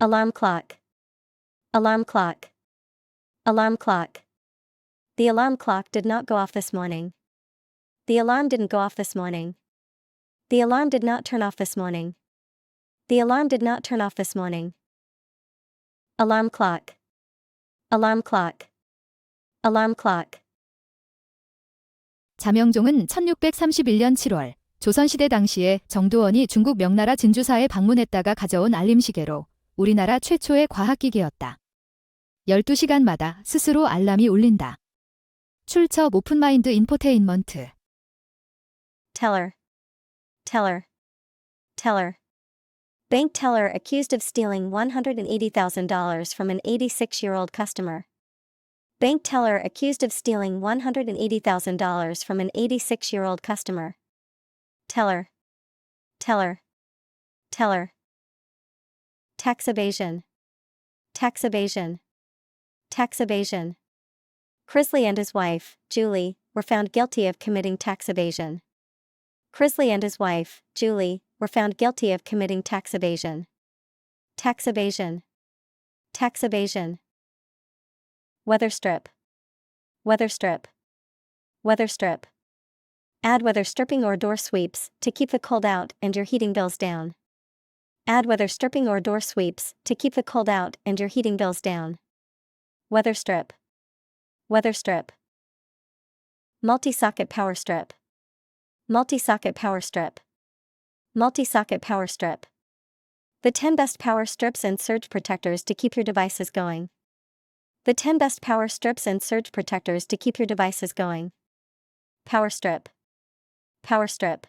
Alarm clock. Alarm clock. Alarm clock. The alarm clock did not go off this morning. The alarm didn't go off this morning. The alarm did not turn off this morning. The alarm did not turn off this morning. Alarm clock. Alarm clock. Alarm clock. 자명종은 1631년 7월 조선시대 당시에 정두원이 중국 명나라 진주사에 방문했다가 가져온 알림시계로 우리나라 최초의 과학기계였다. 12시간마다 스스로 알람이 울린다. 출처 오픈마인드 인포테인먼트. Teller. Teller. Teller. Bank teller accused of stealing $180,000 from an 86-year-old customer. Bank teller accused of stealing $180,000 from an 86-year-old customer. Teller. Teller. Teller. Tax evasion. Tax evasion. Tax evasion. Crisley and his wife, Julie, were found guilty of committing tax evasion. Crisley and his wife, Julie, were found guilty of committing tax evasion. Tax evasion. Tax evasion. Weather strip. Weather strip. Weather strip. Add weather stripping or door sweeps to keep the cold out and your heating bills down. Add weather stripping or door sweeps to keep the cold out and your heating bills down. Weather strip. Weather strip. Multi-socket power strip. Multi-socket power strip. Multi-socket power strip. The 10 best power strips and surge protectors to keep your devices going. The 10 best power strips and surge protectors to keep your devices going. Power strip. Power strip.